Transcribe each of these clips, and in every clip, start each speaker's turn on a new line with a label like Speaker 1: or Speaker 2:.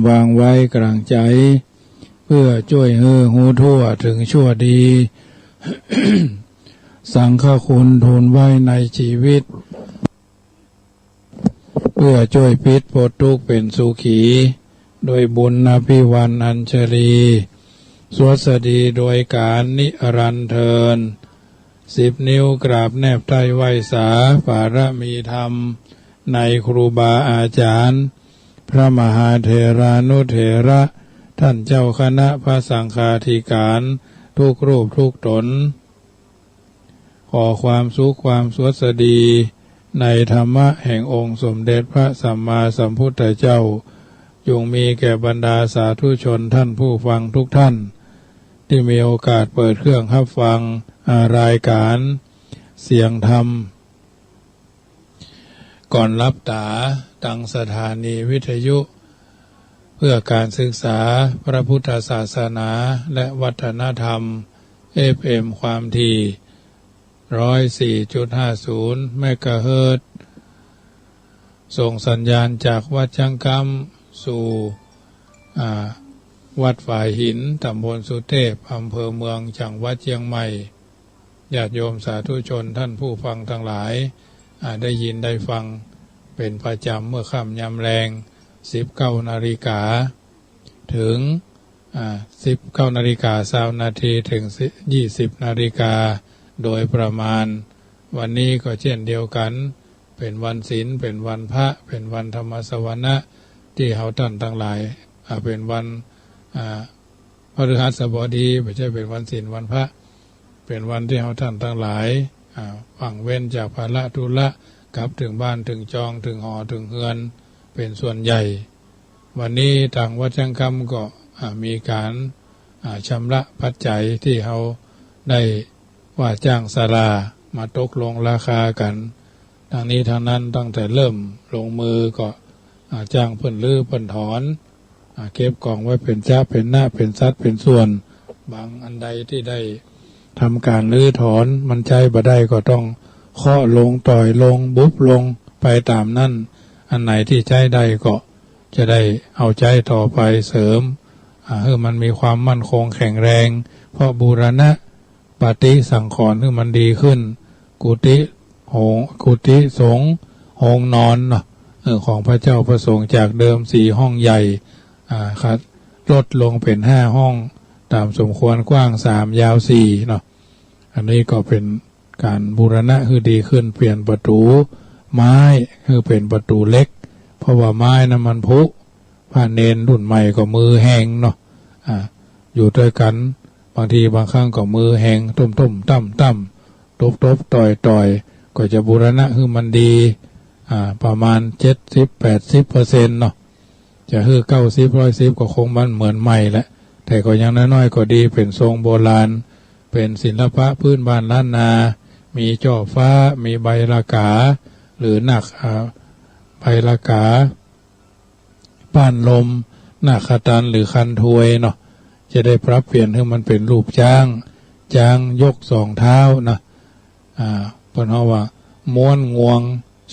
Speaker 1: วางไว้กลางใจเพื่อช่วยให้หูทั่วถึงชั่วดี สังฆคุณทูลไว้ในชีวิตเพื่อช่วยพิษพ้นทุกข์เป็นสุขีโดยบุญอภิวันอัญชลีสวสดีโดยการนิรันดร์เทิน10 นิ้วกราบแนบไตรไหว้สาบารมีธรรมในครูบาอาจารย์พระมหาเถรานุเถระท่านเจ้าคณะพระสังฆาธิการทุกรูปทุกตนขอความสุขความสวัสดีในธรรมะแห่งองค์สมเด็จพระสัมมาสัมพุทธเจ้าจงมีแก่บรรดาสาธุชนท่านผู้ฟังทุกท่านที่มีโอกาสเปิดเครื่องรับฟังรายการเสียงธรรมก่อนรับตาตั้งสถานีวิทยุเพื่อการศึกษาพระพุทธศาสนาและวัฒนธรรม FM ความถี่ 104.50 เมกะเฮิรตซ์ส่งสัญญาณจากวัดจังกำสู่วัดฝ่ายหินตำบลสุเทพอำเภอเมืองจังหวัดเชียงใหม่ญาติโยมสาธุชนท่านผู้ฟังทั้งหลายได้ยินได้ฟังเป็นประจำเมื่อค่ำยามแรง 19 นาฬิกาถึง19 นาฬิกา20 นาทีถึง 20 นาฬิกาโดยประมาณวันนี้ก็เช่นเดียวกันเป็นวันศีลเป็นวันพระเป็นวันธรรมสวนะที่เฮาท่านทั้งหลายเป็นวันพฤหัสบดีไม่ใช่เป็นวันศีลวันพระเป็นวันที่เฮาท่านทั้งหลายว่างเว้นจากภาระธุระกลับถึงบ้านถึงจองถึงหอถึงเฮือนเป็นส่วนใหญ่วันนี้ทางวัดจังกำก็มีการชำระปัจจัยที่เฮาได้ว่าจ้างศาลามาตกลงราคากันทางนี้ทางนั้นตั้งแต่เริ่มลงมือก็จ้างเพิ่นลื้อเพิ่นถอนเก็บกล่องไว้เป็นจ้าเป็นหน้าเป็นซัดเป็นส่วนบางอันใดที่ได้ทำการลื้อถอนมันใช้บ่ได้ก็ต้องเคาะลงต่อยลงบุบลงไปตามนั้นอันไหนที่ใช้ได้ก็จะได้เอาใจต่อไปเสริมให้มันมีความมั่นคงแข็งแรงเพราะบูรณะปฏิสังขรณ์ให้มันดีขึ้นกุฏิสงฆ์ห้องนอนของพระเจ้าประสงค์จากเดิม4 ห้องใหญ่ครับลดลงเป็น5 ห้องตามสมควรกว้าง3ยาว4เนาะอันนี้ก็เป็นการบูรณะให้ดีขึ้นเปลี่ยนประตูไม้ให้เป็นประตูเล็กเพราะว่าไม้นั้นมันผุผ้าเนนรุ่นใหม่ก็มือแห้งเนาะอยู่ด้วยกันบางทีบางครั้งก็มือแห้งต้มตั้มตบต่อยก็จะบูรณะให้มันดีประมาณ 70-80% เนาะจะให้90-110ก็คงมันเหมือนใหม่แหละแต่ก็ยังน้อยๆก็ดีเป็นทรงโบราณเป็นศิลปะพื้นบ้านล้านนามีจ่อฟ้ามีใบละกาหรือหนักใบละกาป้านลมหนักขตันหรือคันถวยเนาะจะได้ปรับเปลี่ยนให้มันเป็นรูปช้างยก2 เท้านะเพราะว่าม้วนงวง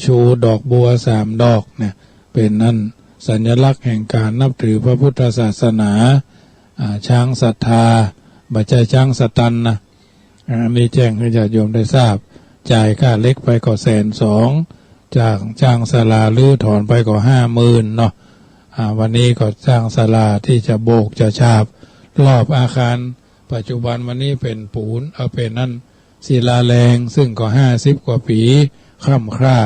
Speaker 1: ชูดอกบัว3 ดอกเนี่ยเป็นนั่นสัญลักษณ์แห่งการนับถือพระพุทธศาสนาช้างศรัทธาบัจจัยช้างสตันนะอันนี้แจ้งให้ญาติโยมได้ทราบจ่ายค่าเล็กไปก็120,000จากจ้างศาลาลื้อถอนไปก็50,000เนาะวันนี้ก็จ้างศาลาที่จะโบกจะฉาบรอบอาคารปัจจุบันวันนี้เป็นปูนเป็นนั่นศิลาแรงซึ่งก็50 กว่าปีค่ำคร่า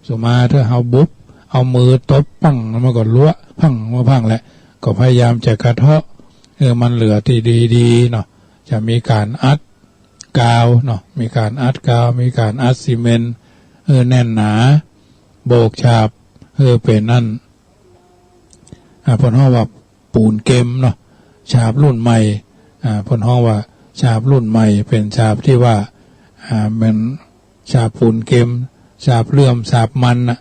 Speaker 1: สุมาถ้าเฮาบุบเอามือตบปังมันก็ล้วพังมาพังแหละก็พยายามจะกระเทาะมันเหลือที่ดีๆเนาะจะมีการอัดกาวเนาะมีการอัดกาวมีการอัดซีเมนต์แน่นหนาโบกฉาบเป็นนั่นพนห้องว่าปูนเกมเนาะฉาบรุ่นใหม่พนห้องว่าฉาบรุ่นใหม่เป็นฉาบที่ว่าเป็นฉาบปูนเกมฉาบเลื่อมฉาบมันนะ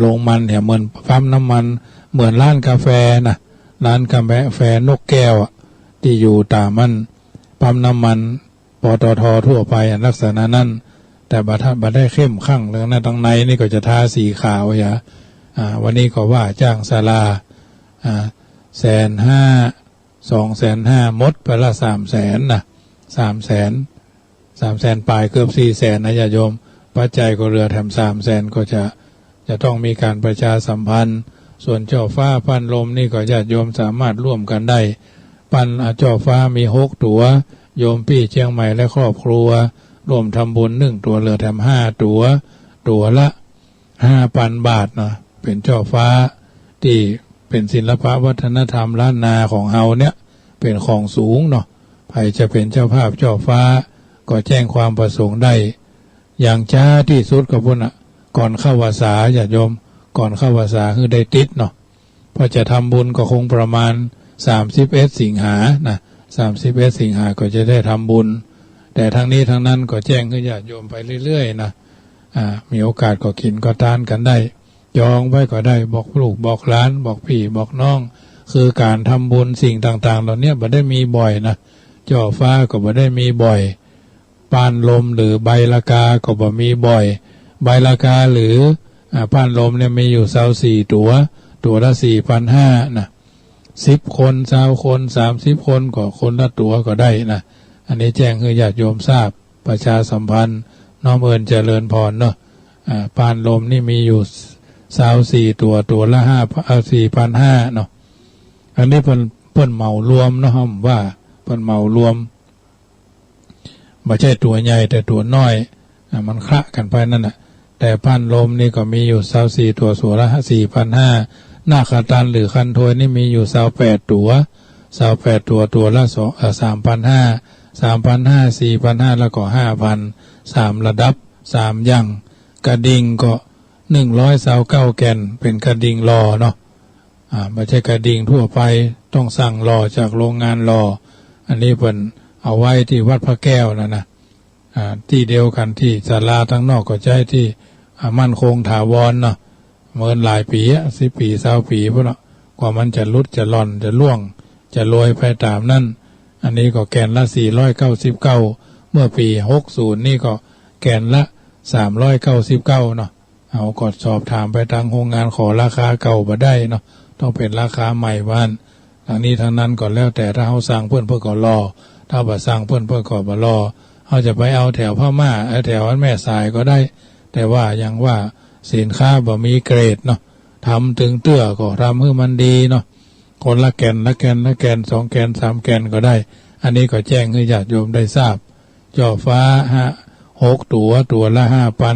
Speaker 1: ลงมันเนี่ยเหมือนปั๊มน้ำมันเหมือนร้านกาแฟนะร้านกาแฟนกแก้วที่อยู่ตามมันปั๊มน้ำมันปตท.ทั่วไปลักษณะนั้นแต่บัดได้เข้มข้างเรื่องนั้นตรงในนี่ก็จะทาสีขาวอย่าวันนี้ก็ว่าจ้างศาลา 150,000 250,000หมดไปละ300,000นะ300,000 ปลายเกือบ400,000นะญาติโยมปัจจัยก็เหลือแถม300,000ก็จะต้องมีการประชาสัมพันธ์ส่วนเจ้าฟ้าปั้นลมนี่ก็ญาติโยมสามารถร่วมกันได้ปั้นเจ้าฟ้ามี6ตัวโยมพี่เชียงใหม่และครอบครัวร่วมทำบุญ1ตัวเหลือแถม5ตัวละ5,000 บาทนะเป็นเจ้าฟ้าที่เป็นศิลปะวัฒนธรรมล้านนาของเฮาเนี่ยเป็นของสูงเนาะใครจะเป็นเจ้าภาพเจ้าฟ้าก็แจ้งความประสงค์ได้อย่างช้าที่สุดก็พุ่นอ่ะก่อนเข้าพรรษาญาติโยมก่อนเข้าพรรษาคือได้ติดเนาะพอจะทำบุญก็คงประมาณ31 สิงหานะ31 สิงหาก็จะได้ทำบุญแต่ทั้งนี้ทั้งนั้นก็แจ้งให้ญาติโยมไปเรื่อยๆนะมีโอกาสก็กินก็ทานกันได้จองไว้ก็ได้บอกลูกบอกหลานบอกพี่บอกน้องคือการทำบุญสิ่งต่างๆเหล่านี้บ่ได้มีบ่อยนะเจ้าฟ้าก็บ่ได้มีบ่อยปานลมหรือใบละกาก็บ่มีบ่อยใบละกาหรือปานลมเนี่ยมีอยู่24ตัวละ 4,500 นะ10 คน20 คน30 คนก็คนละตัวก็ได้นะอันนี้แจ้งให้ญาติโยมทราบประชาสัมพันธ์น้อมเอิญเจริญพรเนาะปานลมนี่มีอยู่24ตัวละ4,500 เนาะอันนี้เพิ่นเหมารวมเนาะว่าเพิ่นเหมารวมไม่ใช่ตัวใหญ่แต่ตัวน้อยมันคละกันไปนั่นน่ะแต่ปานลมนี่ก็มีอยู่24ตัวละ 4,500นาคตันหรือคันโทยนี่มีอยู่28ตัวละ 3,500 4,500แล้วก็5,000 3ระดับ3อย่างกระดิ่งก็129 แก่นเป็นกระดิ่งรอเนาะไม่ใช่กระดิ่งทั่วไปต้องสั่งรอจากโรงงานรออันนี้เพิ่นเอาไว้ที่วัดพระแก้วนะที่เดียวกันที่ศาลาทั้งนอกก็ใช้ที่มั่นคงถาวรเนาะเมื่อหลายปี10 ปี20 ปีพุ่นเนาะกว่ามันจะลุดจะหล่อนจะล่วงจะลอยไปตามนั้นอันนี้ก็แก่นละ499เมื่อปี60นี่ก็แก่นละ399เนาะเอากดสอบถามไปทางโรงงานขอราคาเก่าบ่ได้เนาะต้องเป็นราคาใหม่บ้านทางนี้ทางนั้นก็แล้วแต่ถ้าเฮาสั่งเพิ่นก็รอถ้าบ่สั่งเพิ่นก็บ่รอเฮาจะไปเอาแถวพม่าแถวแม่สายก็ได้แต่ว่ายังว่าสินค้าบ่มีเกรดเนาะทำถึงเตื้อก็ทำให้มันดีเนาะคนละแก่น2 แก่น3 แก่นก็ได้อันนี้ก็แจ้งให้ญาติโยมได้ทราบเจ้าฟ้า6ตัวละ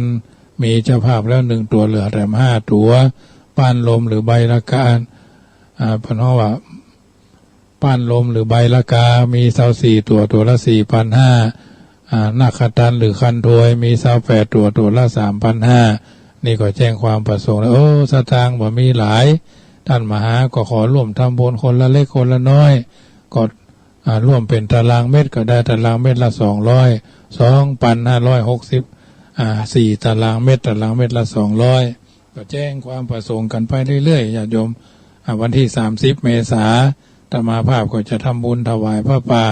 Speaker 1: 5,000มีเจ้าภาพแล้ว1ตัวเหลือแถม5ตัวป้านลมหรือใบละกาเพิ่นว่าป้านลมหรือใบละกามี24ตัวละ 4,500นาคตันหรือคันโทยมี28ตัวละ 3,500นี่ก็แจ้งความประสงค์แล้วสตางค์บ่มีหลายท่านมหาก็ขอร่วมทำบุญคนละเล็กคนละน้อยก็ร่วมเป็นตารางเมตรก็ได้ตารางเมตรละ2,560 4 ตารางเมตรละ200ก็แจ้งความประสงค์กันไปเรื่อยๆญาติโยมวันที่30 เมษายนอาตมาภาพก็จะทำบุญถวายพระป่า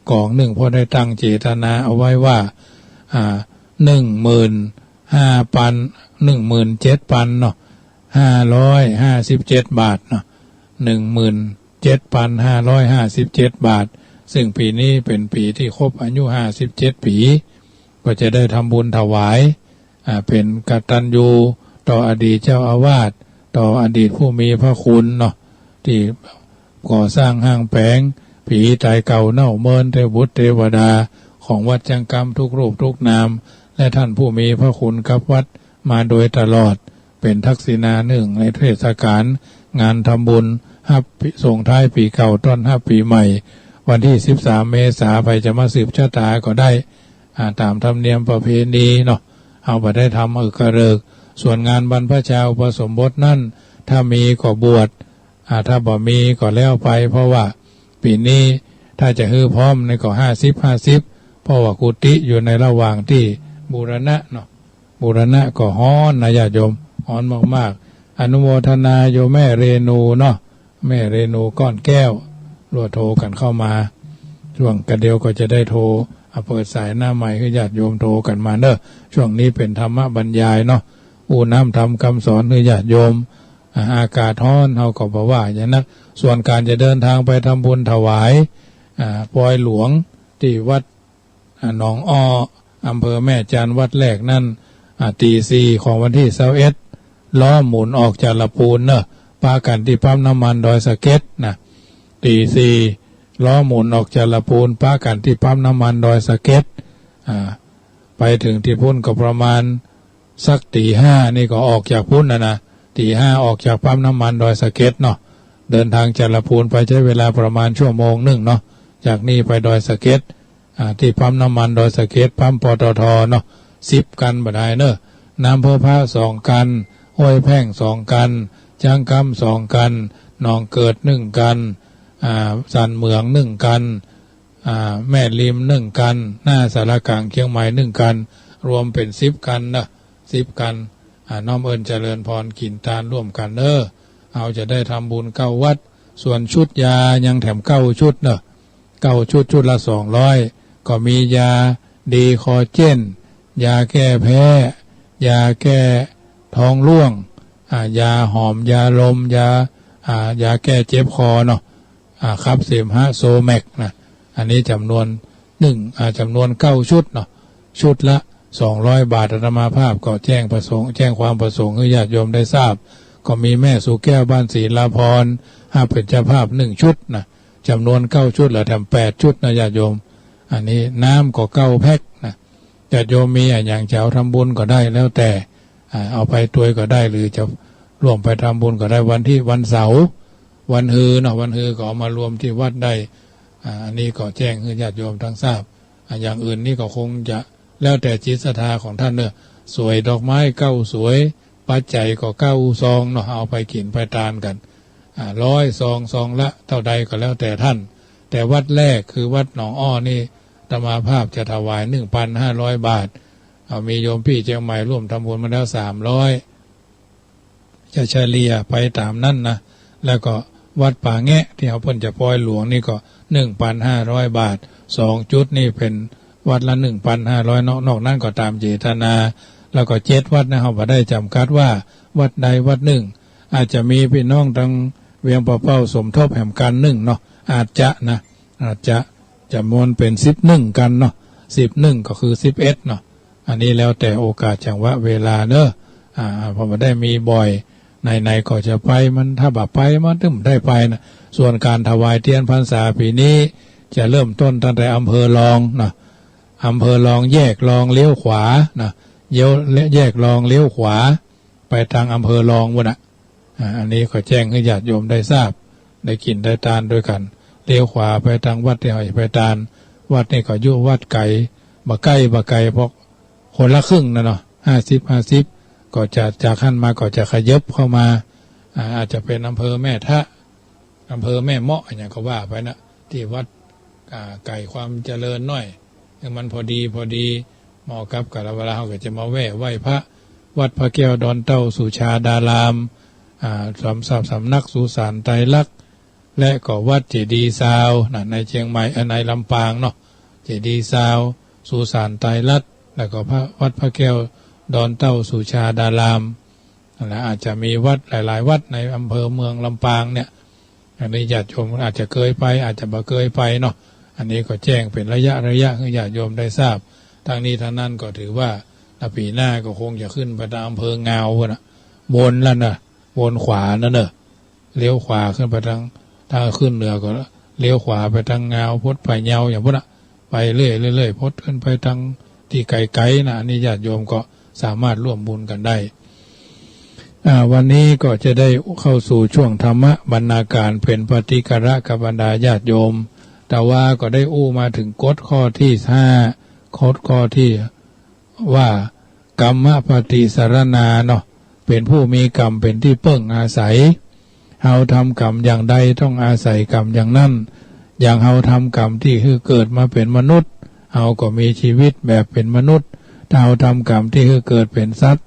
Speaker 1: กองหนึ่งพอได้ตั้งเจตนาเอาไว้ว่า17,000 เนาะ557 บาทเนาะ17,557 บาทซึ่งปีนี้เป็นปีที่ครบอายุ57 ปีก็จะได้ทำบุญถวายเป็นกตัญญูต่ออดีตเจ้าอาวาสต่ออดีตผู้มีพระคุณเนาะที่ก่อสร้างห้างแผงผีตายเก่าเน่าเมินเทวุฒิเทวดาของวัดจังกรรมทุกรูปทุกนามและท่านผู้มีพระคุณกับวัดมาโดยตลอดเป็นทักษิณาหนึ่งในเทศกาลงานทำบุญส่งท้ายปีเก่าต้อนรับปีใหม่วันที่13 เมษายนไปจะมาสืบชะตาก็ได้ตามธรรมเนียมประเพณีเนาะเอาไปได้ทำกระเริกส่วนงานบรรพชาอุปสมบทนั่นถ้ามีก็บวชถ้าบ่มีก็แล้วไปเพราะว่าปีนี้ถ้าจะฮือพร้อมในก็50เพราะว่ากุฏิอยู่ในระหว่างที่บูรณะเนาะบูรณะก็ฮ้อนนะญาติโยมฮ้อนมากๆอนุโมทนาโยมแม่เรนูเนาะแม่เรนูก้อนแก้วรัวโทรกันเข้ามาช่วงกันเดียวก็จะได้โทรเปิดสายหน้าใหม่ให้ญาติโยมโทรกันมาเนอะช่วงนี้เป็นธรรมบรรยายเนาะอู้น้ำทำคำสอนให้ญาติโยม อากาศร้อนเขาก็บอกว่าอย่างนั้นส่วนการจะเดินทางไปทำบุญถวายปอยหลวงที่วัดหนองอ้ออำเภอแม่จันวัดแรกนั่นตี4ของวันที่21ล้อหมุนออกจากละปูนเนอะปากันที่ปั๊มน้ำมันดอยสะเก็ดนะตี4ล้อหมุนออกจากละปูนปากันที่ปั๊มน้ำมันดอยสะเก็ดไปถึงที่พุ่นก็ประมาณสักตี5นี่ก็ออกจากพุ่นนะตี5ออกจากปั๊มน้ำมันดอยสะเก็ดเนาะเดินทางจากละปูนไปใช้เวลาประมาณชั่วโมงหนึ่งเนาะจากนี่ไปดอยสะเก็ดที่ปั๊มน้ำมันดอยสะเก็ดปั๊มปตทเนาะ10 กันบ่ได้เนอะน้ำเพื่อพระ2 กันห้วยแพ่ง2 กันจ้างกำ2 กันหนองเกิด1 กันสันเมือง1 กันแม่ริม1 กันหน้าสารกลางเชียงใหม่1 กันรวมเป็น10 กันนะ10 กันน้อมเอิญเจริญพรกินทานร่วมกันเอาจะได้ทำบุญ9 วัดส่วนชุดยายังแถม9 ชุดเนอะ9 ชุดชุดละ200ก็มียาดีคอเจนยาแก้แพ้ยาแก้ท้องร่วงยาหอมยาลมยาแก้เจ็บคอเนาะครับเสมหะโซแมกนะอันนี้จำนวนจำนวน9 ชุดเนาะชุดละ200 บาทอาตมาภาพก็แจ้งความประสงค์ให้ญาติโยมได้ทราบก็มีแม่สุแก้วบ้านศรีลาพรเป็นเจ้าภาพ1 ชุดนะจำนวน9 ชุดแล้วแถม8 ชุดนะญาติโยมอันนี้น้ำก็9 แพ็คนะญาติโยมมีอย่างจะเอาทำบุญก็ได้แล้วแต่เอาไปตัวยก็ได้หรือจะร่วมไปทำบุญก็ได้วันเสาร์วันฮือเนาะวันฮือก็เอามารวมที่วัดได้อันนี้ก็แจ้งให้ญาติโยมทั้งทราบอย่างอื่นนี่ก็คงจะแล้วแต่จิตศรัทธาของท่านเนอะสวยดอกไม้9 สวยปัจจัยก็9 ซองเนาะเอาไปกินไปทานกัน100 ซองละเท่าใดก็แล้วแต่ท่านแต่วัดแรกคือวัดหนองอ้อนี่อาตมาภาพจะถวาย 1,500 บาทมีโยมพี่เชียงใหม่ร่วมทำบุญมาแล้ว300จะเฉลี่ยไปตามนั้นนะแล้วก็วัดป่าแงะที่เขาเพิ่นจะปล่อยหลวงนี่ก็ 1,500 บาท2 จุดนี่เป็นวัดละ 1,500 นอกนั้นก็ตามเจตนาแล้วก็7 วัดนะเขาบ่ได้จำกัดว่าวัดใดวัดหนึ่งอาจจะมีพี่น้องทางเวียงปะเป้าสมทบแห่งกัน1เนาะอาจจะจำนวนเป็น11กันเนาะ11ก็คือ11เนาะอันนี้แล้วแต่โอกาสจังหวะเวลาเนอะพอมาได้มีบ่อยในก็จะไปมันถ้าแบบไปมันถึงได้ไปนะส่วนการถวายเทียนพรรษาปีนี้จะเริ่มต้นตั้งแต่อำเภอรองนะอำเภอรองแยกรองเลี้ยวขวานะแยกรองเลี้ยวขวาไปทางอำเภอรองวะนะอันนี้ก็แจ้งให้ญาติโยมได้ทราบได้กินได้ทานด้วยกันเลี้ยวขวาไปทางวัดที่หอยไปทานวัดนี่ก็อยู่วัดไก่บ่ไก่เพราะคนละครึ่งนะเนาะ50ก็จะจากขั้นมาก็จะขยับเข้ามาอาจจะเป็นอำเภอแม่ทะอำเภอแม่เมาะอย่างก็ว่าไปนะที่วัดไก่ความเจริญหน่อยมันพอดีเหมาะกับกาลเวลาเขาก็จะมาไหว้พระวัดพระแก้วดอนเต้าสุชาดารามสำนักสุสานไตรลักษณ์และก็วัดเจดีย์ซาวในเชียงใหม่ในลำปางเนาะเจดีย์ซาวสุสานไตรลักษณ์แล้วก็วัดพระแก้วดอนเต้าสุชาดารามและอาจจะมีวัดหลายๆวัดในอำเภอเมืองลำปางเนี่ยอันนี้ญาติโยมอาจจะเคยไปอาจจะบ่เคยไปเนาะอันนี้ก็แจ้งเป็นระยะให้ญาติโยมได้ทราบทางนี้ทางนั้นก็ถือว่าปีหน้าก็คงจะขึ้นไปทางอำเภอเงานะวนแล้วนะวนขวานั่นเนอะเลี้ยวขวาขึ้นไปทางถ้าขึ้นเหนือก็เลี้ยวขวาไปทางเงาพดไปเงาอย่างพวกนั้นไปเรื่อยพดขึ้นไปทางที่ไกลๆนะอันนี้ญาติโยมก็สามารถร่วมบุญกันได้วันนี้ก็จะได้เข้าสู่ช่วงธรรมะบรรณาการเป็นปฏิกระกับบรรดาญาติโยมแต่ว่าก็ได้มาถึงกฎข้อที่5ข้อที่ว่ากรรมปฏิสารณาเนาะเป็นผู้มีกรรมเป็นที่เพิ่งอาศัยเฮาทำกรรมอย่างใดต้องอาศัยกรรมอย่างนั้นอย่างเฮาทำกรรมที่คือเกิดมาเป็นมนุษย์เฮาก็มีชีวิตแบบเป็นมนุษย์ถ้าเฮาทำกรรมที่คือเกิดเป็นสัตว์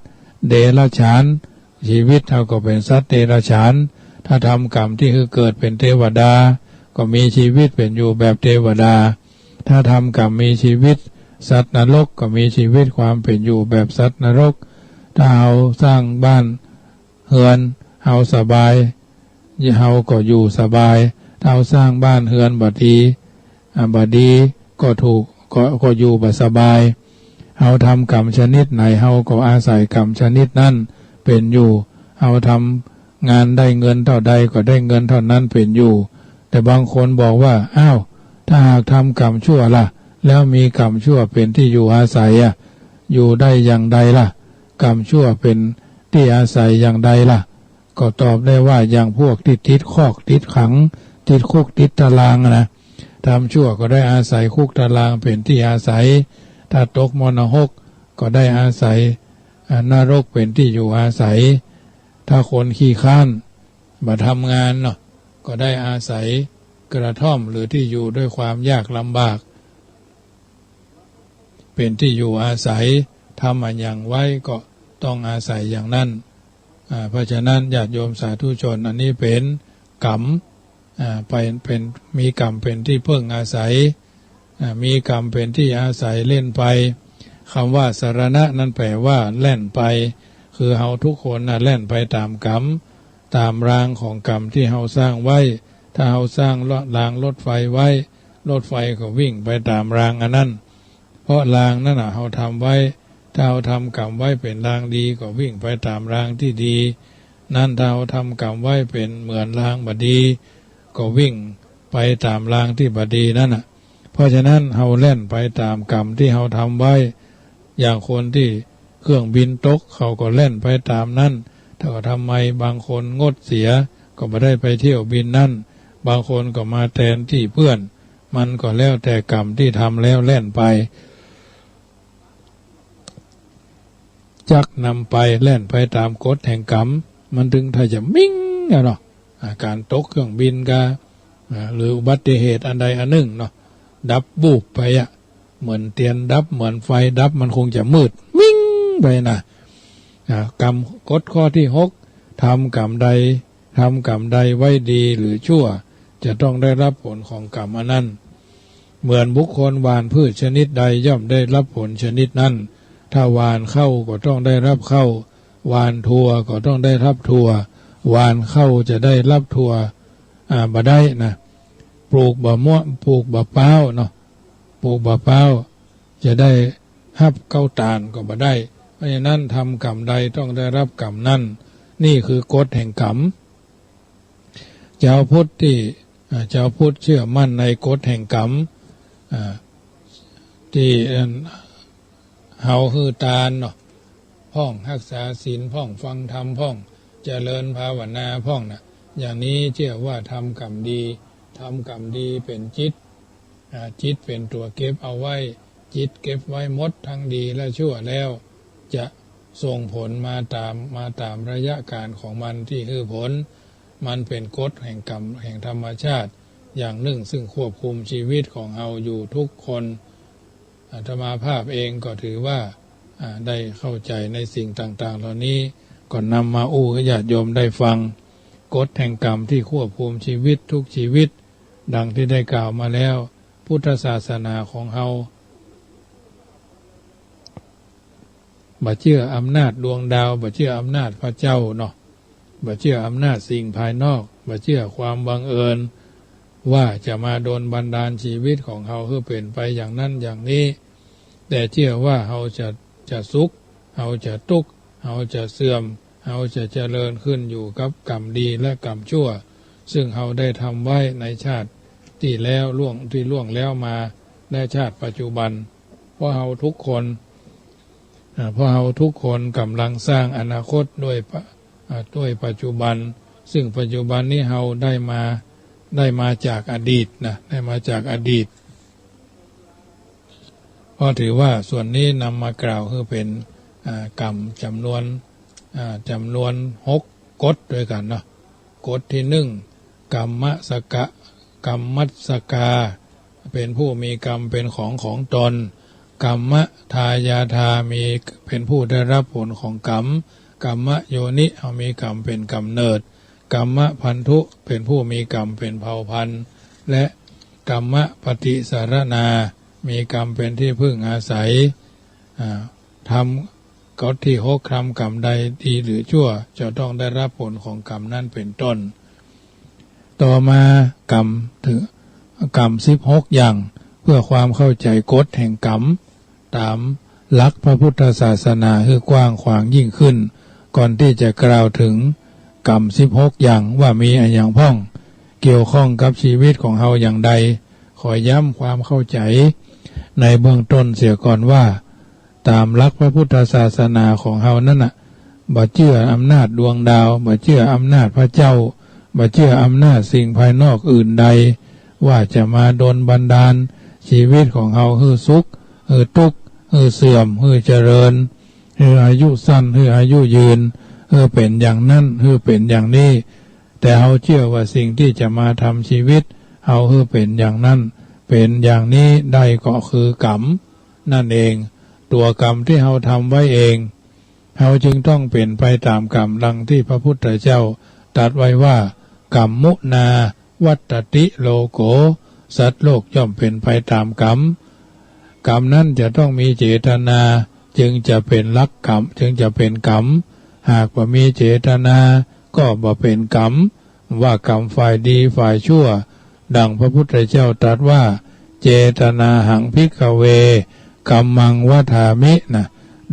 Speaker 1: เดรัจฉานชีวิตเฮาก็เป็นสัตว์เดรัจฉานถ้าทำกรรมที่คือเกิดเป็นเทวดาก็มีชีวิตเป็นอยู่แบบเทวดาถ้าทำกรรมมีชีวิตสัตว์นรกก็มีชีวิตความเป็นอยู่แบบสัตว์นรกถ้าเราสร้างบ้านเฮือน เฮาสบายเฮาก็อยู่สบายเฮาสร้างบ้านเฮือนบ่ดีก็ถูกก็อยู่บ่สบายเฮาทำกรรมชนิดไหนเฮาก็อาศัยกรรมชนิดนั้นเป็นอยู่เฮาทำงานได้เงินเท่าใดก็ได้เงินเท่านั้นเป็นอยู่แต่บางคนบอกว่าอ้าวถ้าหากทำกรรมชั่วล่ะแล้วมีกรรมชั่วเป็นที่อยู่อาศัยอยู่ได้อย่างใดล่ะกรรมชั่วเป็นที่อาศัยอย่างใดล่ะก็ตอบได้ว่าอย่างพวกที่ติดคอกติดขังติดคุกติดตารางนะทำชั่วก็ได้อาศัยคุกตารางเป็นที่อาศัยถ้าตกมรณะก็ได้อาศัยนรกเป็นที่อยู่อาศัยถ้าคนขี้ข้านมาทำงานเนาะก็ได้อาศัยกระท่อมหรือที่อยู่ด้วยความยากลำบากเป็นที่อยู่อาศัยทำอันอย่างไว้ก็ต้องอาศัยอย่างนั้นเพราะฉะนั้นญาติโยมสาธุชนอันนี้เป็นกรรมเป็นมีกรรมเป็นที่พึ่งอาศัยมีกรรมเป็นที่อาศัยเล่นไปคำว่าสรณะนั้นแปลว่าแล่นไปคือเฮาทุกคนแล่นไปตามกรรมตามรางของกรรมที่เฮาสร้างไว้ถ้าเฮาสร้างรางรถไฟไว้รถไฟก็วิ่งไปตามรางอันนั้นเพราะรางนั่นเฮาทำไว้ถ้าเฮาทำกรรมไว้เป็นรางดีก็วิ่งไปตามรางที่ดีนั่นถ้าเฮาทำกรรมไว้เป็นเหมือนรางบดีก็วิ่งไปตามรางที่บดีนั่นเพราะฉะนั้นเฮาเล่นไปตามกรรมที่เฮาทำไว้อย่างคนที่เครื่องบินตกเขาก็เล่นไปตามนั้นถ้าก็ทำไมบางคนงดเสียก็ไม่ได้ไปเที่ยวบินนั่นบางคนก็มาแทนที่เพื่อนมันก็แล้วแต่กรรมที่ทำแล้วเล่นไปจักนำไปเล่นไปตามกฎแห่งกรรมมันถึงถ้าจะมิ่งเนาะการตกเครื่องบินกาหรืออุบัติเหตุอันใดอันหนึ่งเนาะดับบูบไปเหมือนเตียนดับเหมือนไฟดับมันคงจะมืดมิ่งไปนะกรรมกฎข้อที่6ทำกรรมใดไว้ดีหรือชั่วจะต้องได้รับผลของกรรมอันนั้นเหมือนบุคคลหว่านพืชชนิดใดย่อมได้รับผลชนิดนั้นถ้าหว่านเข้าก็ต้องได้รับเข้าหว่านถั่วก็ต้องได้รับถั่วหว่านเข้าจะได้รับถั่วบ่ได้นะปลูกบะม่วงปลูกบะเป้าเนาะปลูกบะเป้าจะได้รับเก้าตาลก็บ่ได้เพราะฉะนั้นทำกรรมใดต้องได้รับกรรมนั้นนี่คือกฎแห่งกรรมเจ้าพุทธเชื่อมั่นในกฎแห่งกรรมที่เฮาฮือตาลเนาะพ่องรักษาศีลพ่องฟังธรรมพ่องเจริญภาวนาพ่องนะอย่างนี้เชื่อว่าทำกรรมดีเป็นจิตเป็นตัวเก็บเอาไว้จิตเก็บไว้หมดทั้งดีและชั่วแล้วจะส่งผลมาตามระยะการของมันที่คือผลมันเป็นกฎแห่งกรรมแห่งธรรมชาติอย่างหนึ่งซึ่งควบคุมชีวิตของเราอยู่ทุกคนอาตมาภาพเองก็ถือว่าได้เข้าใจในสิ่งต่างๆเหล่านี้ก่อนนำมาให้ญาติโยมได้ฟังกฎแห่งกรรมที่ควบคุมชีวิตทุกชีวิตดังที่ได้กล่าวมาแล้วพุทธศาสนาของเราบ่เชื่ออำนาจดวงดาวบ่เชื่ออำนาจพระเจ้าเนาะบ่เชื่ออำนาจสิ่งภายนอกบ่เชื่อความบังเอิญว่าจะมาโดนบันดาลชีวิตของเราเพื่อเปลี่ยนไปอย่างนั้นอย่างนี้แต่เชื่อว่าเราจะสุขเราจะทุกข์เราจะเสื่อมเราจะเจริญขึ้นอยู่กับกรรมดีและกรรมชั่วซึ่งเราได้ทำไว้ในชาติที่แล้วล่วงแล้วมาและชาติปัจจุบันเพราะเราทุกคนกำลังสร้างอนาคตด้วยปัจจุบันซึ่งปัจจุบันนี้เราได้มาจากอดีตนะได้มาจากอดีตเพราะถือว่าส่วนนี้นำมากล่าวคือเป็นกรรมจำนวน6กฎด้วยกันเนาะกฎที่1กรรมมัสสกาเป็นผู้มีกรรมเป็นของตนกรรมทายาทามีเป็นผู้ได้รับผลของกรรมกรรมโยนิมีกรรมเป็นกำเนิดกรรมพันธุเป็นผู้มีกรรมเป็นเผ่าพันธุ์และกรรมปฏิสารณามีกรรมเป็นที่พึ่งอาศัยท กฎที่6ทำกรรมใดดีหรือชั่วจะต้องได้รับผลของกรรมนั้นเป็นต้นต่อมากรรมถึงกรรม16อย่างเพื่อความเข้าใจกฎแห่งกรรมตามหลักพระพุทธศาสนาคือกว้างขวางยิ่งขึ้นก่อนที่จะกล่าวถึงกรรม16อย่างว่ามีอะไรอย่างพ้องเกี่ยวข้องกับชีวิตของเฮาอย่างใดขอย้ำความเข้าใจในเบื้องต้นเสียก่อนว่าตามหลักพระพุทธศาสนาของเฮานั่นน่ะบ่เชื่ออำนาจดวงดาวบ่เชื่ออำนาจพระเจ้าบ่เชื่ออำนาจสิ่งภายนอกอื่นใดว่าจะมาดลบันดาลชีวิตของเฮาให้สุขให้ทุกข์ให้เสื่อมให้เจริญให้อายุสั้นให้อายุยืนให้เป็นอย่างนั้นให้เป็นอย่างนี้แต่เฮาเชื่อว่าสิ่งที่จะมาทำชีวิตเฮาให้เป็นอย่างนั้นเป็นอย่างนี้ได้ก็คือกรรมนั่นเองตัวกรรมที่เฮาทำไว้เองเฮาจึงต้องเป็นไปตามกรรมดังที่พระพุทธเจ้าตรัสไว้ว่ากรรมมุนาวัตติโลโกสัตว์โลกย่อมเป็นไปตามกรรมกรรมนั้นจะต้องมีเจตนาจึงจะเป็นลักกรรมจึงจะเป็นกรรมหากว่ามีเจตนาก็บ่เป็นกรรมว่ากรรมฝ่ายดีฝ่ายชั่วดังพระพุทธเจ้าตรัสว่าเจตนาหังภิกขเวกัมมังวัฏามินะ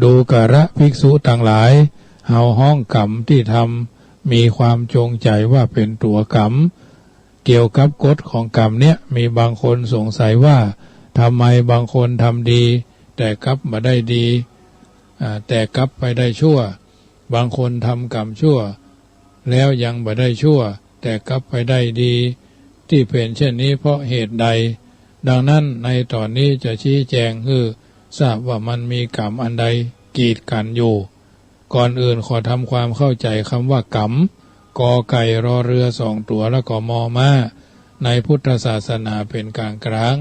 Speaker 1: ดูกระภิกษุต่างหลายเฮาห้องกรรมที่ทำมีความจงใจว่าเป็นตัวกรรมเกี่ยวกับกฎของกรรมเนี้ยมีบางคนสงสัยว่าทำไมบางคนทำดีแต่กลับมาได้ดีแต่กลับไปได้ชั่วบางคนทำกรรมชั่วแล้วยังบ่ได้ชั่วแต่กลับไปได้ดีที่เป็นเช่นนี้เพราะเหตุใดดังนั้นในตอนนี้จะชี้แจงคือทราบว่ามันมีกรรมอันใดกีดกันอยู่ก่อนอื่นขอทำความเข้าใจคำว่ากรรมกอไก่รอเรือ2ตัวแล้วก็มอม้าในพุทธศาสนาเป็นกลางกลาง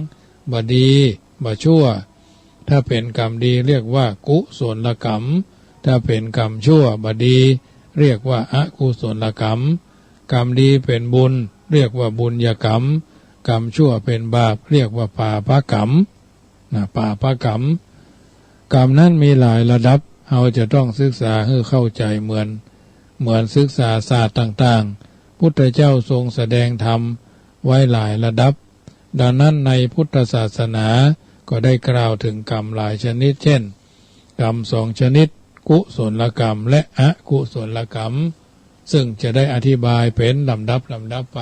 Speaker 1: บ่ดีบ่ชั่วถ้าเป็นกรรมดีเรียกว่ากุศลกรรมถ้าเป็นกรรมชั่วบ่ดีเรียกว่าอกุศลกรรมกรรมดีเป็นบุญเรียกว่าบุญญกรรมกรรมชั่วเป็นบาปเรียกว่าปาปกรรมปาปกรรมกรรมนั้นมีหลายระดับเราจะต้องศึกษาให้เข้าใจเหมือนศึกษาศาสตร์ต่างๆพุทธเจ้าทรงแสดงธรรมไว้หลายระดับดังนั้นในพุทธศาสนาก็ได้กล่าวถึงกรรมหลายชนิดเช่นกรรม2ชนิดกุศลกรรมและอกุศลกรรมซึ่งจะได้อธิบายเป็นลำดับไป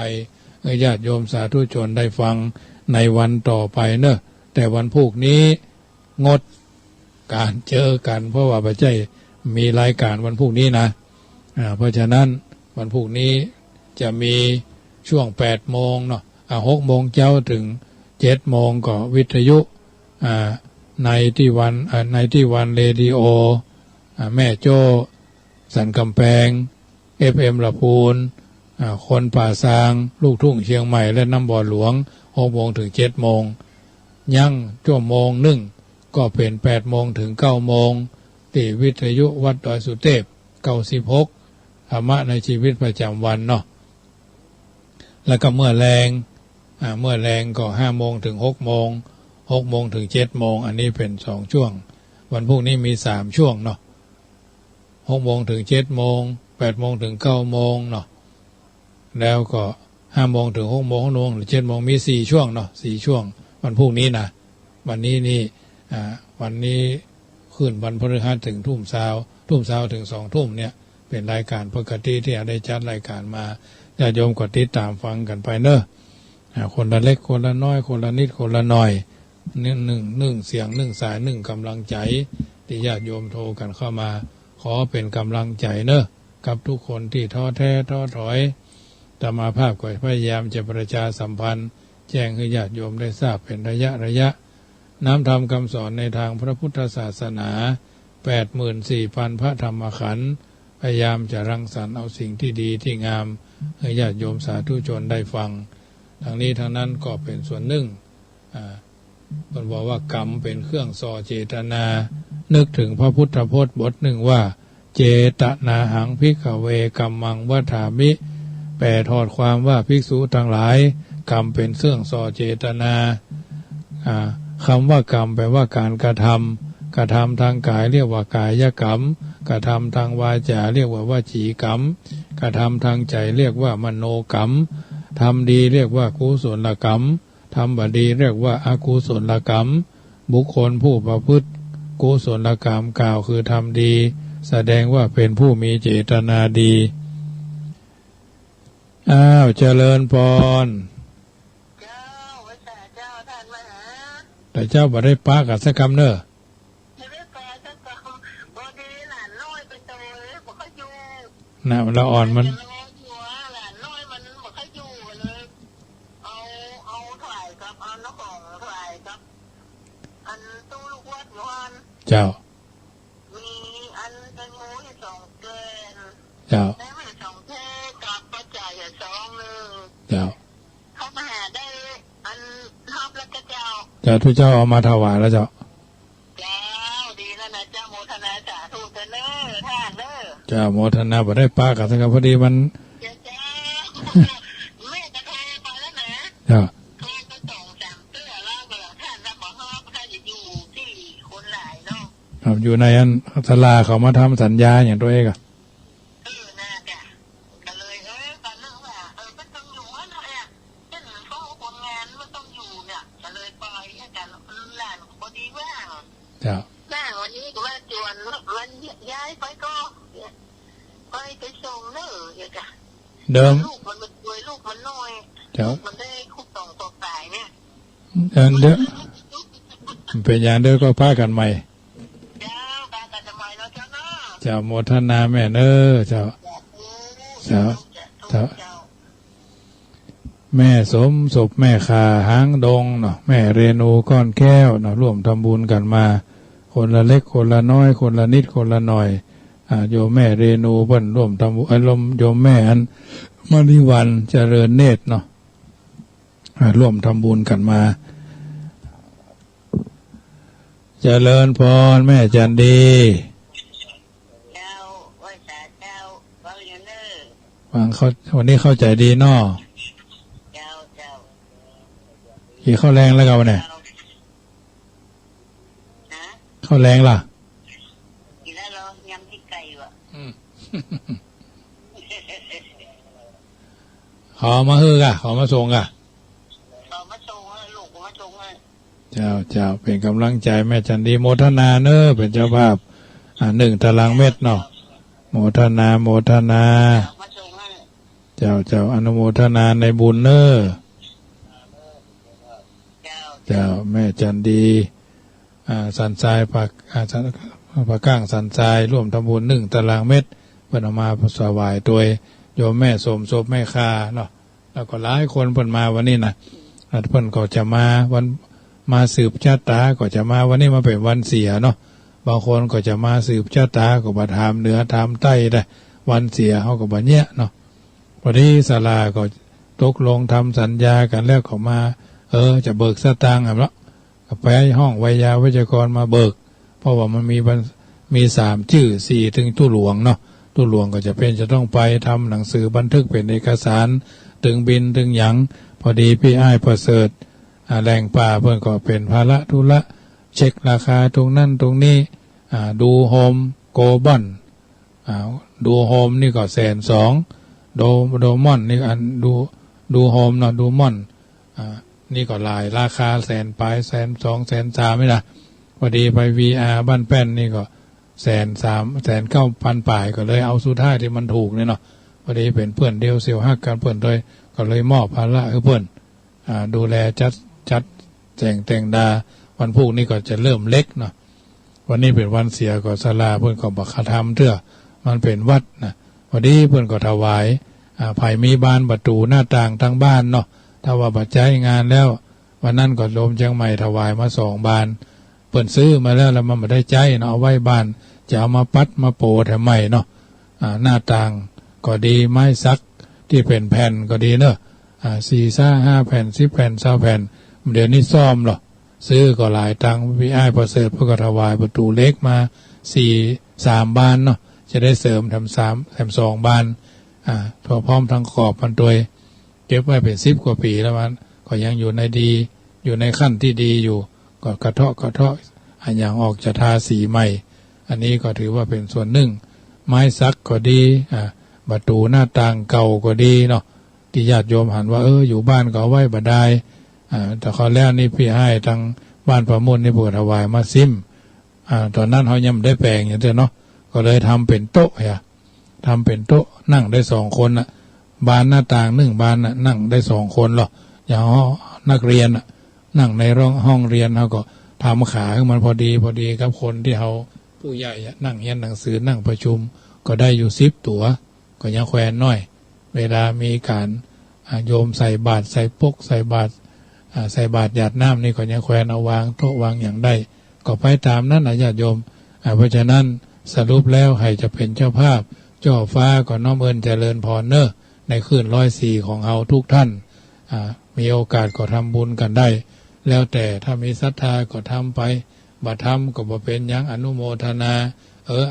Speaker 1: ให้ญาติโยมสาธุชนได้ฟังในวันต่อไปเนอะแต่วันพรุ่งนี้งดการเจอกันเพราะว่าพระเจ้ามีรายการวันพรุ่งนี้นะเพราะฉะนั้นวันพรุ่งนี้จะมีช่วง8 โมงเนาะ6 โมงเช้าถึง7 โมงก็วิทยุในที่วันเรดิโอแม่โจ้สันกำแพง FM ละพูนคนป่าซางลูกทุ่งเชียงใหม่และน้ำบ่อหลวง6 โมงถึง7 โมงยังชั่วโมงหนึ่งก็เป็น8 โมงถึง9 โมงที่วิทยุวัดดอยสุเทพ96ธรรมะในชีวิตประจำวันเนาะแล้วก็เมื่อแรงก็5 โมงถึง6 โมง6 โมงถึง7 โมงอันนี้เป็น2 ช่วงวันพรุ่งนี้มี3 ช่วงเนาะ6 โมงถึง7 โมง8 โมงถึง9 โมงเนาะแล้วก็5 โมงถึง6 โมง6 โมงหรือ7 โมงมี4 ช่วงเนาะ4 ช่วงวันพรุ่งนี้นะวันนี้นี่วันนี้ขึ้นวันพฤหัสถึงทุ่มเช้าถึง2 ทุ่มเนี่ยเป็นรายการปกติที่ได้จัดรายการมาญาติโยมก็ติดตามฟังกันไปเนอะคนละเล็กคนละน้อยคนละนิดคนละหน่อยหนึ่งเสียง1 สาย1 กำลังใจที่ญาติโยมโทรกันเข้ามาขอเป็นกำลังใจเนอะกับทุกคนที่ท้อแท้ท้อถอยธรรมาภาพก็พยายามจะประชาสัมพันธ์แจ้งให้ญาติโยมได้ทราบเป็นระยะน้ำธรรมคำสอนในทางพระพุทธศาสนา 84,000 พระธรรมขันธ์พยายามจะรังสรรค์เอาสิ่งที่ดีที่งามให้ญาติโยมสาธุชนได้ฟังทั้งนี้ทั้งนั้นก็เป็นส่วนหนึ่งมันบอกว่ากรรมเป็นเครื่องส่อเจตนานึกถึงพระพุทธพจน์บทหนึ่งว่าเจตนาหังภิกขเวกัมมังวัฏามิแปลถอดความว่าภิกษุทั้งหลายกรรมเป็นเครื่องส่อเจตนาคำว่ากรรมแปลว่าการกระทำ กระทำทางกายเรียกว่ากายกรรมกระทำทางวาจาเรียกว่าวจีกรรมกระทำทางใจเรียกว่ามโนกรรมทำดีเรียกว่ากุศลกรรมทำบดีเรียกว่าอกุศลกรรมบุคคลผู้ประพฤติกุศลกรรมกล่าวคือทำดีแสดงว่าเป็นผู้มีเจตนาดีเจริญพรแต่เจ้าบ่ได้ป้ากับสักคำเนอะน่ะละอ่อนมันเจ้ามีอันเป็นหมูอยู่2 เกณฑ์เจ้าได้มา2 เทกับปัจจัย2 นึงเจ้าเข้ามาหาได้อันทอบแล้วก็เจ้าทุกเจ้าเอามาถวายแล้วเจ้าดีแล้วนะเจ้าโมทนาสาธุเด้อท่านเด้อเจ้าโมทนาบ่ได้ป้ากับสักพอดีมันเจ้าแม่จะโทรไปแล้วนะเจ้าอยู่ในอันศาลาเขามาทำสัญญาอย่างตัวเองน่าจะก็เลยกันเรื่องว่ามันต้องอยู่อะไรเช่นเขาคนงานมันต้องอยู่เนี่ยก็เลยปล่อยให้กันหลานพอดีว่างจ้ะว่างวันนี้ก็ว่าจวนวันย้ายไปก็ไปส่งเนอะอย่างเงี้ยเดิมลูกมันด้วยลูกมันน้อยมันได้คุกต่อตายเนี่ยเด้อเป็นอย่างเด้อก็พากันใหม่เจ้าโมทนาแม่เนอเจ้าแม่สมศพแม่ขาหางดงเนาะแม่เรนูก้อนแก้วเนาะร่วมทำบุญกันมาคนละเล็กคนละน้อยคนละนิดคนละหน่อยโยมแม่เรนูเพิ่นร่วมทำบุญโยมแม่อันมณีวันเจริญเนตรเนาะร่วมทำบุญกันมาเจริญพรแม่จันดีฟังเขาวันนี้เข้าใจดีเนาะขี่เข้าแรงแล้วกันเนี่ยเข้าแรงล่ะขอมาฮือกะขอมาส่งกะเจ้าเป็นกำลังใจแม่จันดีโมทนาเนอเป็นเจ้าภาพ1 ตารางเมตรเนาะโมทนาเจ้าอนุโมทนาในบุญเนอเจ้าแม่จันดีสันทรายผักก้างสันทรายร่วมทำบุญ1 ตารางเมตรเพิ่นเอามาถวายโดยโยมแม่สมศพแม่คาเนาะแล้วก็หลายคนเพิ่นมาวันนี้นะเพิ่นก็จะมาวันมาสืบชะตาก็จะมาวันนี้มาเป็นวันเสียเนาะบางคนก็จะมาสืบชะตาก็มาถามเหนือถามใต้ได้วันเสียเขาก็บ่เนี้ยเนาะวันนี้ศาลาก็ตกลงทำสัญญากันแล้วเขามาจะเบิกสตางค์แล้วก็ไปห้องไวยาวัจกรมาเบิกเพราะว่ามันมี3 ชื่อ4ถึงตู้หลวงเนาะตู้หลวงก็จะเป็นจะต้องไปทำหนังสือบันทึกเป็นเอกสารถึงบินถึงหยังพอดีพี่อ้ายประเสริฐแรงป่าเพิ่นก็เป็นภาระธุระเช็คราคาตรงนั้นตรงนี้ดูโฮมโกบอนดูโฮมนี่ก็120,000โดมอนนี่อันดูโฮมเนาะดูมอนนี่ก็หลายราคา100,000ปลาย120,000 130,000ไม่ล่ะพอดีไป VR บ้านแป้นนี่ก็130,000 109,000ปลายก็เลยเอาสุดท้ายที่มันถูกเนี่ยเนาะพอดีเป็นเพื่อนเดียวเสี่ยวฮักกันเพื่อนด้วยก็เลยมอบภาระให้เพื่อนดูแลจัดแต่งดาวันพุธนี้ก็จะเริ่มเล็กเนาะวันนี้เป็นวันเสียก็ศาลาเพื่อนก็บักธรรมเถอะมันเป็นวัดนะพอดีเพื่อนก็ถวายไผ่มีบานประตูหน้าต่างทั้งบ้านเนาะถ้าว่าปัจจัยงานแล้ววันนั้นก็โยมเชียงใหม่ถวายมา2 บานเปิ่นซื้อมาแล้วมันไม่ได้ใจเนาะเอาไว้บ้านจะเอามาปัดมาโปะแถมใหม่เนาะหน้าต่างก็ดีไม้ซักที่เป็นแผ่นก็ดีเนาะ4-5 แผ่น10 แผ่น20 แผ่นเดี๋ยวนี้ซ่อมหรอซื้อก็หลายตังค์พี่อ้ายประเสริฐเพื่อถวายประตูเล็กมา3 บานเนาะจะได้เสริมทำ2 บานพร้อมทั้งขอบมันตัวเก็บไว้เป็น10 กว่าปีแล้วมันก็ยังอยู่ในขั้นที่ดีอยู่ก็กระเทาะ อย่างออกจะทาสีใหม่อันนี้ก็ถือว่าเป็นส่วนหนึ่งไม้ซักก็ดีประตูหน้าต่างเก่าก็ดีเนาะที่ญาติโยมหันว่าอยู่บ้านก็เอาไว้บ่ได้แต่เขาแล้วนี่พี่ให้ทางบ้านประมุนนี่บวชถวายมาซิมตอนนั้นเขายังไม่ได้แปลงอย่างเดียวเนาะก็เลยทำเป็นโต๊ะทำเป็นโต๊ะนั่งได้2 คนบานหน้าต่าง1 บานนั่งได้2 คนหรออย่างนักเรียนนั่งในห้องเรียนเขาก็ทำขาให้มันพอดีกับคนที่เขาผู้ใหญ่นั่งเรียนหนังสือนั่งประชุมก็ได้อยู่10 ตัวก็ยังแขวนน้อยเวลามีการโยมใส่บาตรใส่ปกใส่บาตรหยาดน้ำนี่ก็ยังแขวนเอาวางโต๊ะวางอย่างได้ก็ไปตามนั้นญาติโยมเพราะฉะนั้นสรุปแล้วให้จะเป็นเจ้าภาพเจ้าฟ้าก็น้อมเอิญเจริญพรเนอะในคืน104ของเราทุกท่านมีโอกาสก็ทำบุญกันได้แล้วแต่ถ้ามีศรัทธาก็ทำไปบัตรทำก็บ่เป็นยังอนุโมทนา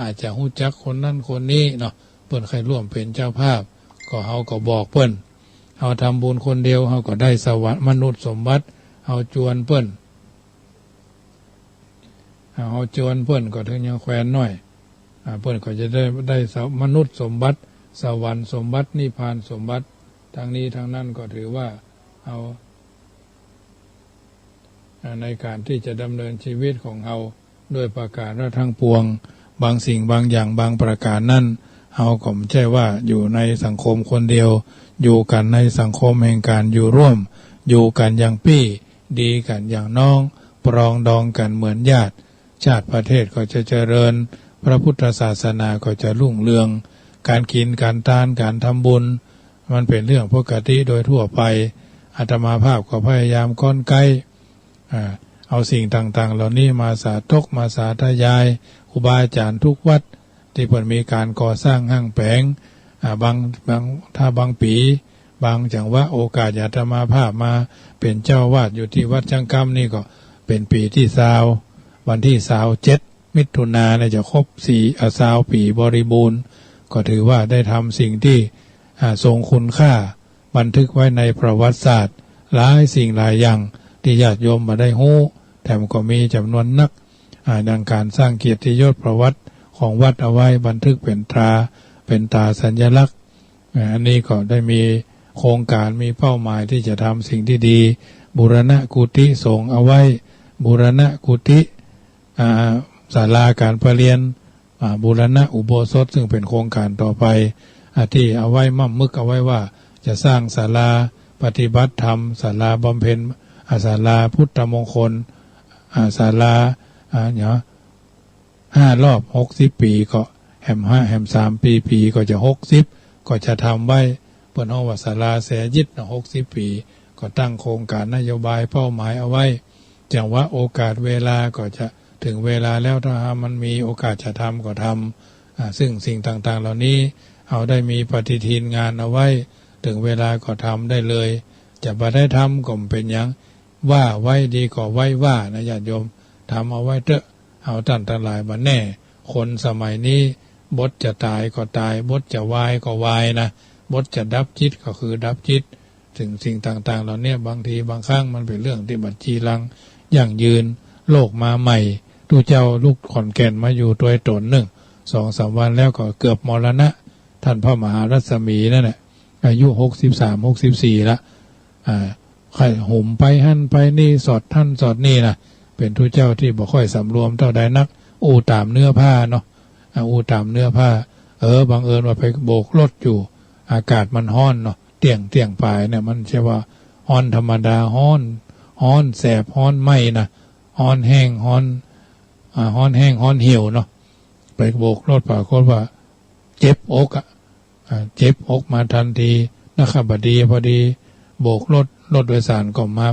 Speaker 1: อาจจะหู้จักคนนั้นคนนี้เนาะเปิ้นใครร่วมเป็นเจ้าภาพก็เฮาก็บอกเปิ้นเฮาทำบุญคนเดียวเฮาก็ได้สวรรค์มนุษย์สมบัติเฮาจวนเปิ้นก็ถึงยังแควนน้อยเปิ้นก็จะได้มนุษย์สมบัติสวรรค์สมบัตินิพพานสมบัติทางนี้ทางนั้นก็ถือว่าเอาในการที่จะดำเนินชีวิตของเราด้วยประการทั้งปวงบางสิ่งบางอย่างบางประการนั้นเราก็ไม่ใช่ว่าอยู่ในสังคมคนเดียวอยู่กันในสังคมแห่งการอยู่ร่วมอยู่กันอย่างพี่ดีกันอย่างน้องปรองดองกันเหมือนญาติชาติประเทศก็จะเจริญพระพุทธศาสนาก็จะรุ่งเรืองการกินการทานการทำบุญมันเป็นเรื่องปกติโดยทั่วไปอาตมาภาพก็พยายามก้อนไกลเอาสิ่งต่างๆเหล่านี้มาสาธกมาสาธยายครูบาอาจารย์ทุกวัดที่เพิ่นมีการก่อสร้างห้างแผงถ้าบางปีบางจังหวะโอกาสอาตมาภาพมาเป็นเจ้าวาดอยู่ที่วัดจังกำนี่ก็เป็นปีที่20วันที่27มิถุนายนจะครบ20ปีบริบูรณ์ก็ถือว่าได้ทำสิ่งที่ทรงคุณค่าบันทึกไว้ในประวัติศาสตร์หลายสิ่งหลายอย่างที่ญาติโยมมาได้ฮู้แถมก็มีจำนวนนักดังการสร้างเกียรติยศประวัติของวัดเอาไว้บันทึกเป็นตราสัญลักษณ์อันนี้ก็ได้มีโครงการมีเป้าหมายที่จะทำสิ่งที่ดีบูรณะกุฏิสงฆ์เอาไว้บูรณะกุฏิศาลาการประเรียนบูรณะอุโบสถซึ่งเป็นโครงการต่อไปที่เอาไว้มั่มมึกเอาไว้ว่าจะสร้างศาลาปฏิบัติธรรมศาลาบำเพ็ญศาลาพุทธมงคลศาลา5 รอบ60 ปีก็แหม3 ปีก็จะ60ก็จะทำไว้เปิ้นเฮาว่าศาลาแสยิด60 ปีก็ตั้งโครงการนโยบายเป้าหมายเอาไว้จังว่าโอกาสเวลาก็จะถึงเวลาแล้วถ้ามันมีโอกาสจะทำก็ทำซึ่งสิ่งต่างๆเหล่านี้เอาได้มีปฏิทินงานเอาไว้ถึงเวลาก็ทำได้เลยจะบ่ได้ทำก็เป็นหยังว่าไว้ดีกว่าไว้ว่านะญาติโยมทำเอาไว้เถอะเอาท่านทั้งหลายมาแน่คนสมัยนี้บทจะตายก็ตายบทจะวายก็วายนะบทจะดับจิตก็คือดับจิตถึงสิ่งต่างๆเหล่านี้บางทีบางครั้งมันเป็นเรื่องที่บัญชีลังอย่างยืนโลกมาใหม่ดูเจ้าลูกขอนแก่นมาอยู่ตัวตน2-3 วันแล้วก็เกือบมรณะท่านพระมหารัศมีนั่นแหละอายุ63-64ละใครห่มไปหั่นไปนี่สอดท่านสอดนี่นะเป็นทุเจ้าที่บ่ค่อยสำรวมเท่าใดนักตามเนื้อผ้าเนาะตามเนื้อผ้าบังเอิญว่าไปโบกรถอยู่อากาศมันร้อนเนาะเตียงปลายเนี่ยมันใช่ว่าร้อนธรรมดาร้อนแสบร้อนไหม้นะร้อนแห้งร้อนแห้งร้อนเหี่ยวเนาะไปโบกรถปรากฏว่าเจ็บอกเจ็บอกมาทันทีนะครับบดีพอดีโบกรถโดยสารก็มา